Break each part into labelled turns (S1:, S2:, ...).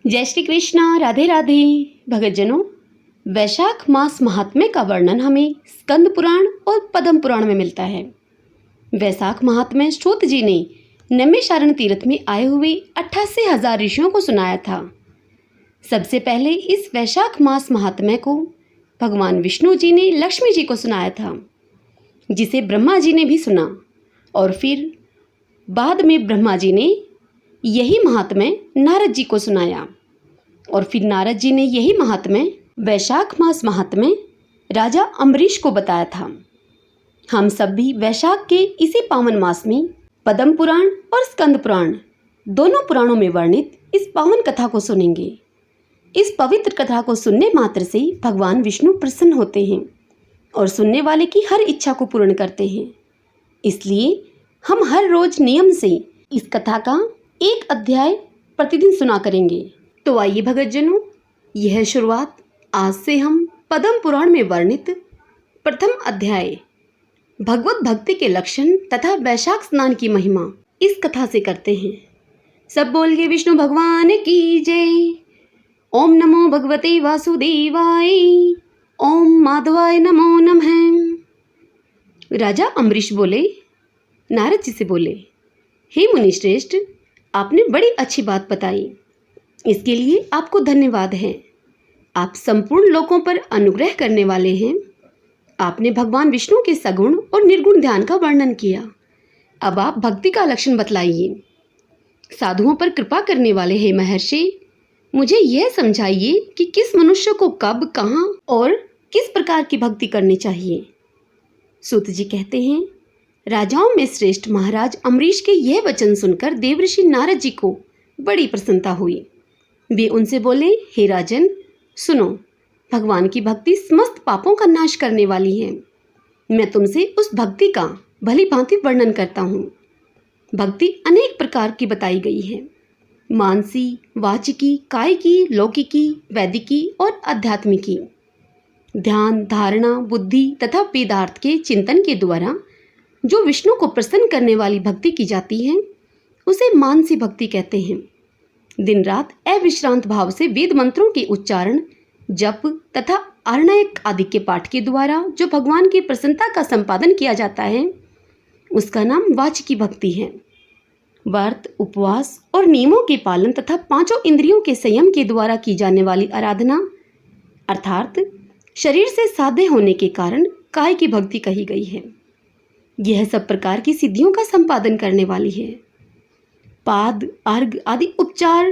S1: जय श्री कृष्णा, राधे राधे। भगतजनों, वैशाख मास महात्म्य का वर्णन हमें स्कंद पुराण और पद्म पुराण में मिलता है। वैशाख महात्म्य श्रोत जी ने नैमिषारण्य तीर्थ में आए हुए 88,000 ऋषियों को सुनाया था। सबसे पहले इस वैशाख मास महात्म्य को भगवान विष्णु जी ने लक्ष्मी जी को सुनाया था, जिसे ब्रह्मा जी ने भी सुना, और फिर बाद में ब्रह्मा जी ने यही महात्म्य नारद जी को सुनाया, और फिर नारद जी ने यही महात्म्य वैशाख मास महात्म्य राजा अम्बरीश को बताया था। हम सब भी वैशाख के इसी पावन मास में पद्म पुराण और स्कंद पुराण दोनों पुराणों में वर्णित इस पावन कथा को सुनेंगे। इस पवित्र कथा को सुनने मात्र से भगवान विष्णु प्रसन्न होते हैं और सुनने वाले की हर इच्छा को पूर्ण करते हैं। इसलिए हम हर रोज नियम से इस कथा का एक अध्याय प्रतिदिन सुना करेंगे। तो आइए भगतजनों, यह शुरुआत आज से हम पद्म पुराण में वर्णित प्रथम अध्याय भगवत भक्ति के लक्षण तथा वैशाख स्नान की महिमा इस कथा से करते हैं। सब बोल के विष्णु भगवान की जय। ओम नमो भगवते वासुदेवाय। ओम माधवाय नमो नमः। राजा अम्बरीश बोले, नारद जी से बोले, हे मुनिश्रेष्ठ, आपने बड़ी अच्छी बात बताई, इसके लिए आपको धन्यवाद है। आप संपूर्ण लोकों पर अनुग्रह करने वाले हैं। आपने भगवान विष्णु के सगुण और निर्गुण ध्यान का वर्णन किया। अब आप भक्ति का लक्षण बतलाइए। साधुओं पर कृपा करने वाले हैं महर्षि, मुझे यह समझाइए कि किस मनुष्य को कब, कहाँ और किस प्रकार की भक्ति करनी चाहिए। सूत जी कहते हैं, राजाओं में श्रेष्ठ महाराज अम्बरीश के यह वचन सुनकर देवऋषि नारद जी को बड़ी प्रसन्नता हुई। वे उनसे बोले, हे राजन, सुनो, भगवान की भक्ति समस्त पापों का नाश करने वाली है। मैं तुमसे उस भक्ति का भली भांति वर्णन करता हूँ। भक्ति अनेक प्रकार की बताई गई है, मानसी, वाचिकी, कायिकी, लौकिकी, वैदिकी और आध्यात्मिकी। ध्यान, धारणा, बुद्धि तथा वेदार्थ के चिंतन के द्वारा जो विष्णु को प्रसन्न करने वाली भक्ति की जाती है, उसे मानसी भक्ति कहते हैं। दिन रात अविश्रांत भाव से वेद मंत्रों के उच्चारण, जप तथा आरण्यक आदि के पाठ के द्वारा जो भगवान की प्रसन्नता का संपादन किया जाता है, उसका नाम वाचिकी भक्ति है। व्रत, उपवास और नियमों के पालन तथा पांचों इंद्रियों के संयम के द्वारा की जाने वाली आराधना, अर्थात शरीर से साध्य होने के कारण काय की भक्ति कही गई है। यह सब प्रकार की सिद्धियों का संपादन करने वाली है। पाद, अर्घ आदि उपचार,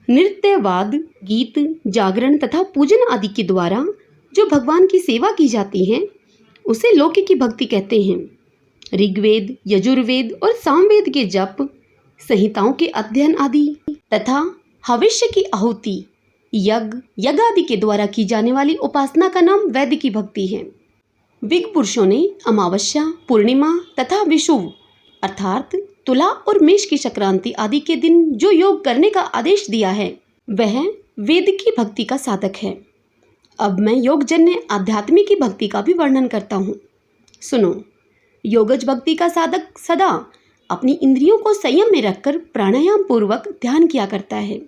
S1: नृत्य, वाद, गीत, जागरण तथा पूजन आदि के द्वारा जो भगवान की सेवा की जाती है, उसे लौकिकी भक्ति कहते हैं। ऋग्वेद, यजुर्वेद और सामवेद के जप, संहिताओं के अध्ययन आदि तथा हविष्य की आहुति, यज्ञ आदि के द्वारा की जाने वाली उपासना का नाम वैदिकी भक्ति है। विज्ञ पुरुषों ने अमावस्या, पूर्णिमा तथा विषुव अर्थात तुला और मेष की संक्रांति आदि के दिन जो योग करने का आदेश दिया है, वह वैदिकी भक्ति का साधक है। अब मैं योगजन्य आध्यात्मिक भक्ति का भी वर्णन करता हूँ। सुनो, योगज भक्ति का साधक सदा अपनी इंद्रियों को संयम में रखकर प्राणायाम पूर्वक ध्यान किया करता है।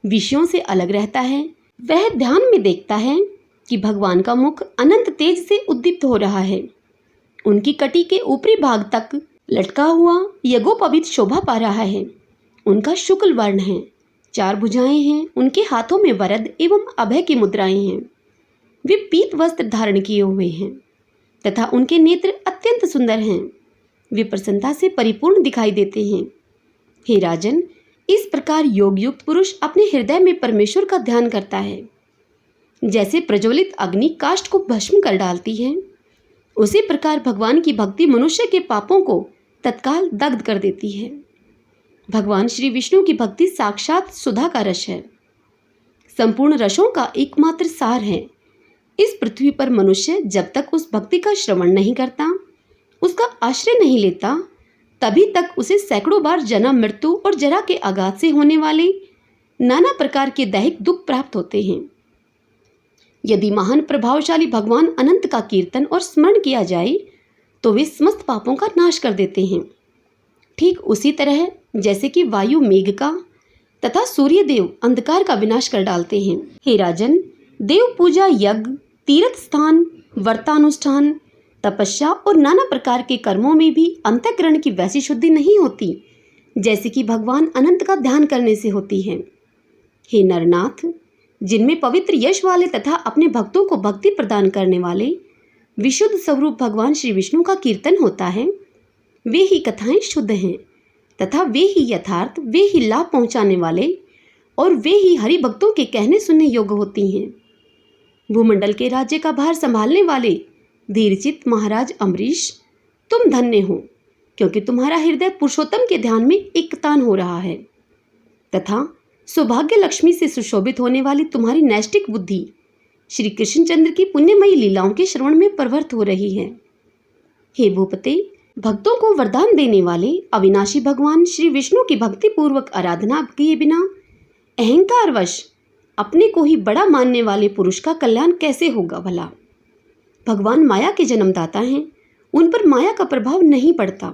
S1: विषयों से अलग रहता है। वह ध्यान में देखता है कि भगवान का मुख अनंत तेज से उद्दीप्त हो रहा है। उनकी कटी के ऊपरी भाग तक लटका हुआ यज्ञोपवीत शोभा पा रहा है। उनका शुक्ल वर्ण है, 4 भुजाएं हैं, उनके हाथों में वरद एवं अभय की मुद्राएं हैं। वे पीत वस्त्र धारण किए हुए हैं तथा उनके नेत्र अत्यंत सुंदर हैं। वे प्रसन्नता से परिपूर्ण दिखाई देते हैं। हे राजन, इस प्रकार योग युक्त पुरुष अपने हृदय में परमेश्वर का ध्यान करता है। जैसे प्रज्वलित अग्नि काष्ठ को भस्म कर डालती है, उसी प्रकार भगवान की भक्ति मनुष्य के पापों को तत्काल दग्ध कर देती है। भगवान श्री विष्णु की भक्ति साक्षात सुधा का रस है, संपूर्ण रसों का एकमात्र सार है। इस पृथ्वी पर मनुष्य जब तक उस भक्ति का श्रवण नहीं करता, उसका आश्रय नहीं लेता, तभी तक उसे सैकड़ों बार जन्म, मृत्यु और जरा के आघात से होने वाले नाना प्रकार के दैहिक दुख प्राप्त होते हैं। यदि महान प्रभावशाली भगवान अनंत का कीर्तन और स्मरण किया जाए, तो वे समस्त पापों का नाश कर देते हैं। ठीक उसी तरह जैसे कि वायु मेघ का तथा सूर्य देव अंधकार का विनाश कर डालते हैं। हे राजन, देव पूजा, यज्ञ, तीर्थ स्थान, व्रतानुष्ठान, तपस्या और नाना प्रकार के कर्मों में भी अंतःकरण की वैसी शुद्धि नहीं होती जैसे कि भगवान अनंत का ध्यान करने से होती है। हे नरनाथ, जिनमें पवित्र यश वाले तथा अपने भक्तों को भक्ति प्रदान करने वाले विशुद्ध स्वरूप भगवान श्री विष्णु का कीर्तन होता है, वे ही कथाएं शुद्ध हैं तथा वे ही यथार्थ, वे ही लाभ पहुंचाने वाले और वे ही हरि भक्तों के कहने सुनने योग्य होती हैं। भूमंडल के राज्य का भार संभालने वाले धीरचित्त महाराज अम्बरीश, तुम धन्य हो, क्योंकि तुम्हारा हृदय पुरुषोत्तम के ध्यान में एकतान हो रहा है तथा सौभाग्य लक्ष्मी से सुशोभित होने वाली तुम्हारी नैष्टिक बुद्धि श्री कृष्णचंद्र की पुण्यमयी लीलाओं के श्रवण में प्रवृत्त हो रही है। हे भूपते, भक्तों को वरदान देने वाले अविनाशी भगवान श्री विष्णु की भक्ति पूर्वक आराधना किए बिना अहंकारवश अपने को ही बड़ा मानने वाले पुरुष का कल्याण कैसे होगा भला? भगवान माया के जन्मदाता हैं, उन पर माया का प्रभाव नहीं पड़ता।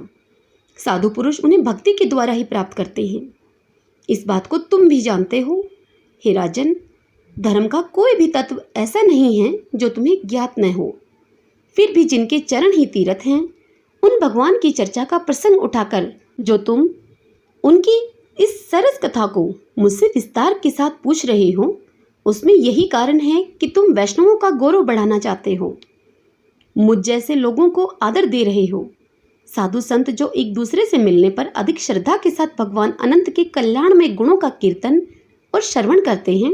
S1: साधु पुरुष उन्हें भक्ति के द्वारा ही प्राप्त करते हैं। इस बात को तुम भी जानते हो। हे राजन, धर्म का कोई भी तत्व ऐसा नहीं है जो तुम्हें ज्ञात न हो। फिर भी जिनके चरण ही तीर्थ हैं, उन भगवान की चर्चा का प्रसंग उठाकर जो तुम उनकी इस सरस कथा को मुझसे विस्तार के साथ पूछ रहे हो, उसमें यही कारण है कि तुम वैष्णवों का गौरव बढ़ाना चाहते हो, मुझ जैसे लोगों को आदर दे रहे हो। साधु संत जो एक दूसरे से मिलने पर अधिक श्रद्धा के साथ भगवान अनंत के कल्याण में गुणों का कीर्तन और श्रवण करते हैं,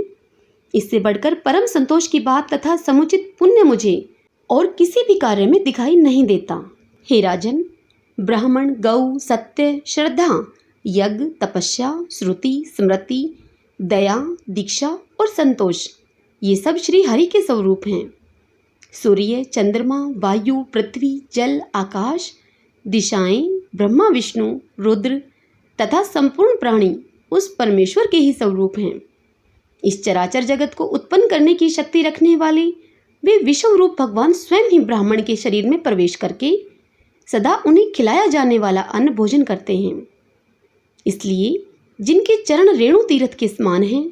S1: इससे बढ़कर परम संतोष की बात तथा समुचित पुण्य मुझे और किसी भी कार्य में दिखाई नहीं देता। हे राजन, ब्राह्मण, गौ, सत्य, श्रद्धा, यज्ञ, तपस्या, श्रुति, स्मृति, दया, दीक्षा और संतोष, ये सब श्री हरि के स्वरूप हैं। सूर्य, चंद्रमा, वायु, पृथ्वी, जल, आकाश, दिशाएं, ब्रह्मा, विष्णु, रुद्र तथा संपूर्ण प्राणी उस परमेश्वर के ही स्वरूप हैं। इस चराचर जगत को उत्पन्न करने की शक्ति रखने वाले वे विश्व रूप भगवान स्वयं ही ब्राह्मण के शरीर में प्रवेश करके सदा उन्हें खिलाया जाने वाला अन्न भोजन करते हैं। इसलिए जिनके चरण रेणु तीर्थ के समान हैं,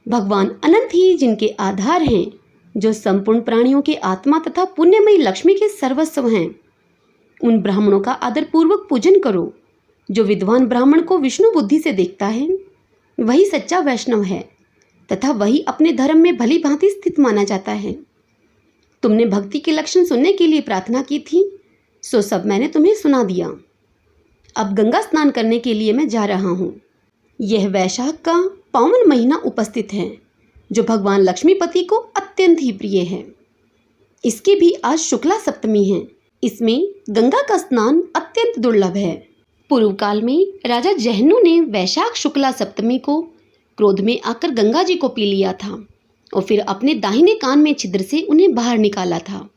S1: भगवान अनंत ही जिनके आधार हैं, जो संपूर्ण प्राणियों के आत्मा तथा पुण्यमयी लक्ष्मी के सर्वस्व हैं, उन ब्राह्मणों का आदर पूर्वक पूजन करो। जो विद्वान ब्राह्मण को विष्णु बुद्धि से देखता है, वही सच्चा वैष्णव है तथा वही अपने धर्म में भली भांति स्थित माना जाता है। तुमने भक्ति के लक्षण सुनने के लिए प्रार्थना की थी, सो सब मैंने तुम्हें सुना दिया। अब गंगा स्नान करने के लिए मैं जा रहा हूँ। यह वैशाख का पावन महीना उपस्थित है, जो भगवान लक्ष्मीपति को अत्यंत ही प्रिय है। इसकी भी आज शुक्ला सप्तमी है। इसमें गंगा का स्नान अत्यंत दुर्लभ है। पूर्व काल में राजा जहन्नु ने वैशाख शुक्ला सप्तमी को क्रोध में आकर गंगा जी को पी लिया था और फिर अपने दाहिने कान में छिद्र से उन्हें बाहर निकाला था।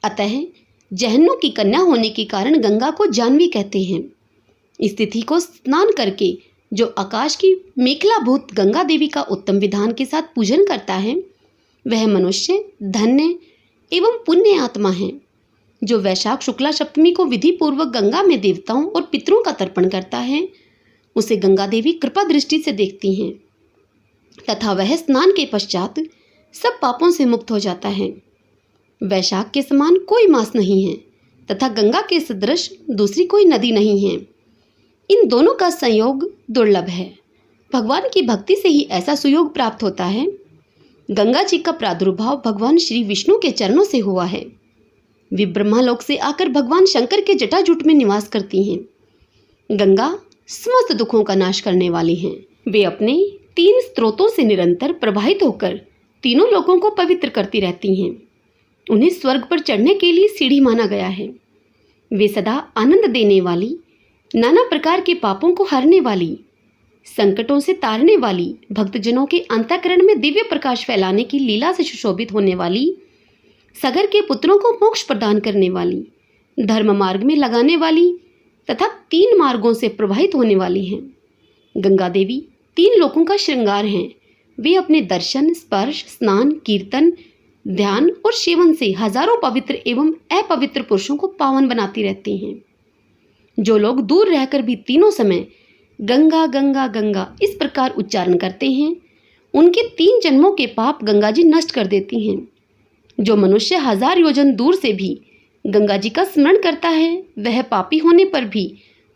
S1: अतः जहन्नु की कन्या होने के कारण गंगा को जाह्नवी कहते हैं। इस तिथि को स्नान करके जो आकाश की मेखलाभूत गंगा देवी का उत्तम विधान के साथ पूजन करता है, वह मनुष्य धन्य एवं पुण्य आत्मा है। जो वैशाख शुक्ला सप्तमी को विधि पूर्वक गंगा में देवताओं और पितरों का तर्पण करता है, उसे गंगा देवी कृपा दृष्टि से देखती हैं तथा वह स्नान के पश्चात सब पापों से मुक्त हो जाता है। वैशाख के समान कोई मास नहीं है तथा गंगा के सदृश दूसरी कोई नदी नहीं है। इन दोनों का संयोग दुर्लभ है। भगवान की भक्ति से ही ऐसा सुयोग प्राप्त होता है। गंगा जी का प्रादुर्भाव भगवान श्री विष्णु के चरणों से हुआ है। वे ब्रह्मालोक से आकर भगवान शंकर के जटाजूट में निवास करती हैं। गंगा समस्त दुखों का नाश करने वाली हैं। वे अपने 3 स्रोतों से निरंतर प्रवाहित होकर तीनों लोगों को पवित्र करती रहती हैं। उन्हें स्वर्ग पर चढ़ने के लिए सीढ़ी माना गया है। वे सदा आनंद देने वाली, नाना प्रकार के पापों को हरने वाली, संकटों से तारने वाली, भक्तजनों के अंतःकरण में दिव्य प्रकाश फैलाने की लीला से सुशोभित होने वाली, सगर के पुत्रों को मोक्ष प्रदान करने वाली, धर्म मार्ग में लगाने वाली तथा 3 मार्गों से प्रवाहित होने वाली हैं। गंगा देवी 3 लोकों का श्रृंगार हैं। वे अपने दर्शन, स्पर्श, स्नान, कीर्तन, ध्यान और सेवन से हजारों पवित्र एवं अपवित्र पुरुषों को पावन बनाती रहती हैं। जो लोग दूर रहकर भी तीनों समय गंगा गंगा गंगा इस प्रकार उच्चारण करते हैं, उनके 3 जन्मों के पाप गंगा जी नष्ट कर देती हैं। जो मनुष्य 1000 योजन दूर से भी गंगा जी का स्मरण करता है, वह पापी होने पर भी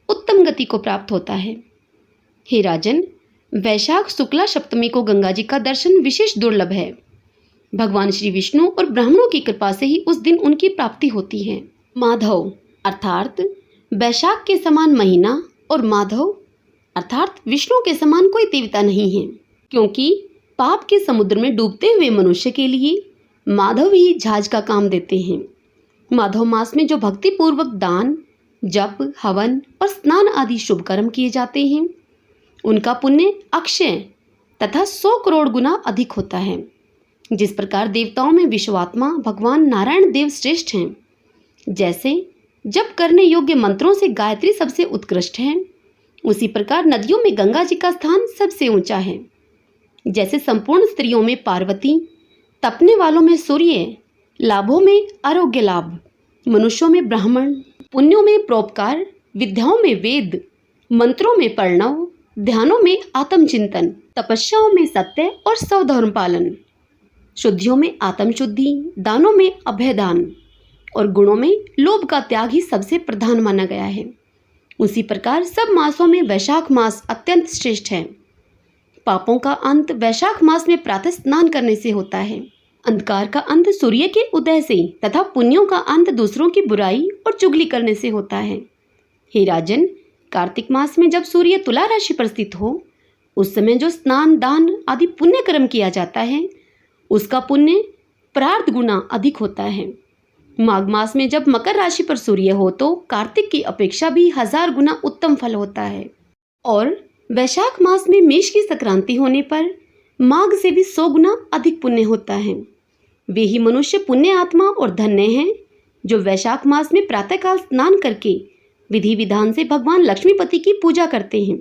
S1: उत्तम गति को प्राप्त होता है। हे राजन, वैशाख शुक्ला सप्तमी को गंगा जी का दर्शन विशेष दुर्लभ है। भगवान श्री विष्णु और ब्राह्मणों की कृपा से ही उस दिन उनकी प्राप्ति होती है। माधव अर्थात वैशाख के समान महीना और माधव अर्थात विष्णु के समान कोई देवता नहीं है, क्योंकि पाप के समुद्र में डूबते हुए मनुष्य के लिए माधव ही जहाज का काम देते हैं। माधव मास में जो भक्तिपूर्वक दान, जप, हवन और स्नान आदि शुभ कर्म किए जाते हैं, उनका पुण्य अक्षय तथा 100 करोड़ गुना अधिक होता है। जिस प्रकार देवताओं में विश्वात्मा भगवान नारायण देव श्रेष्ठ हैं, जैसे जप करने योग्य मंत्रों से गायत्री सबसे उत्कृष्ट है, उसी प्रकार नदियों में गंगा जी का स्थान सबसे ऊंचा है। जैसे संपूर्ण स्त्रियों में पार्वती, तपने वालों में सूर्य, लाभों में आरोग्य लाभ, मनुष्यों में ब्राह्मण, पुण्यों में परोपकार, विद्याओं में वेद, मंत्रों में प्रणव, ध्यानों में आत्मचिंतन, तपस्याओं में सत्य और स्वधर्म पालन, शुद्धियों में आत्मशुद्धि, दानों में अभयदान और गुणों में लोभ का त्याग ही सबसे प्रधान माना गया है। उसी प्रकार सब मासों में वैशाख मास अत्यंत श्रेष्ठ है। पापों का अंत वैशाख मास में प्रातः स्नान करने से होता है। अंधकार का अंत सूर्य के उदय से तथा पुण्यों का अंत दूसरों की बुराई और चुगली करने से होता है। हे राजन, कार्तिक मास में जब सूर्य तुला राशि पर स्थित हो, उस समय जो स्नान, दान आदि पुण्य कर्म किया जाता है, उसका पुण्य प्रार्थ गुना अधिक होता है। माघ मास में जब मकर राशि पर सूर्य हो तो कार्तिक की अपेक्षा भी 1000 गुना उत्तम फल होता है। और वैशाख मास में मेष की संक्रांति होने पर माघ से भी 100 गुना अधिक पुण्य होता है। वे ही मनुष्य पुण्य आत्मा और धन्य हैं जो वैशाख मास में प्रातःकाल स्नान करके विधि विधान से भगवान लक्ष्मीपति की पूजा करते हैं।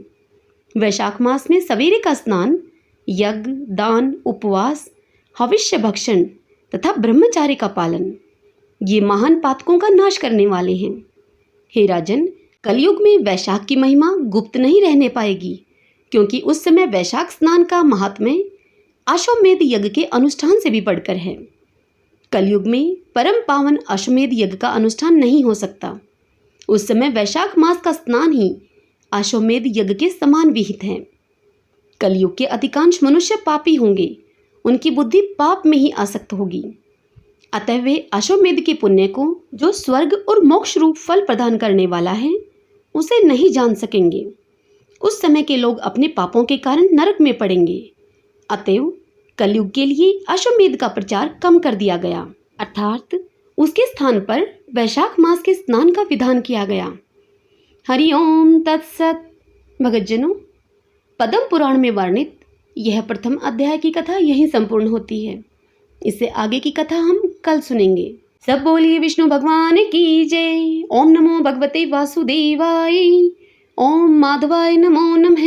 S1: वैशाख मास में सवेरे का स्नान, यज्ञ, दान, उपवास, हविष्य भक्षण तथा ब्रह्मचार्य का पालन, ये महान पातकों का नाश करने वाले हैं। हे राजन, कलयुग में वैशाख की महिमा गुप्त नहीं रहने पाएगी, क्योंकि उस समय वैशाख स्नान का महात्म्य अश्वमेध यज्ञ के अनुष्ठान से भी बढ़कर है। कलयुग में परम पावन अश्वमेध यज्ञ का अनुष्ठान नहीं हो सकता। उस समय वैशाख मास का स्नान ही अश्वमेध यज्ञ के समान विहित है। कलयुग के अधिकांश मनुष्य पापी होंगे, उनकी बुद्धि पाप में ही आसक्त होगी। अतः वे अश्वमेध के पुण्य को, जो स्वर्ग और मोक्ष रूप फल प्रदान करने वाला है, उसे नहीं जान सकेंगे। उस समय के लोग अपने पापों के कारण नरक में पड़ेंगे। अतएव कलयुग के लिए अश्वमेध का प्रचार कम कर दिया गया, अर्थात उसके स्थान पर वैशाख मास के स्नान का विधान किया गया। हरिओम तत्सत। भगतजनों, पद्म पुराण में वर्णित यह प्रथम अध्याय की कथा यहीं संपूर्ण होती है। इससे आगे की कथा हम कल सुनेंगे। सब बोलिए विष्णु भगवान की जय। ओम नमो भगवते वासुदेवाय। ओम माधवाय नमो नमः।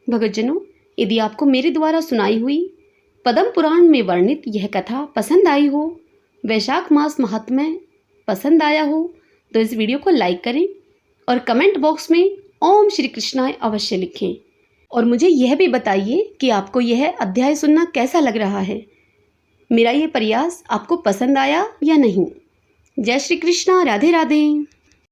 S1: भगतजनों, यदि आपको मेरे द्वारा सुनाई हुई पद्म पुराण में वर्णित यह कथा पसंद आई हो, वैशाख मास महात्म्य पसंद आया हो, तो इस वीडियो को लाइक करें और कमेंट बॉक्स में ओम श्री कृष्णाय अवश्य लिखें। और मुझे यह भी बताइए कि आपको यह अध्याय सुनना कैसा लग रहा है। मेरा ये प्रयास आपको पसंद आया या नहीं। जय श्री कृष्णा। राधे राधे।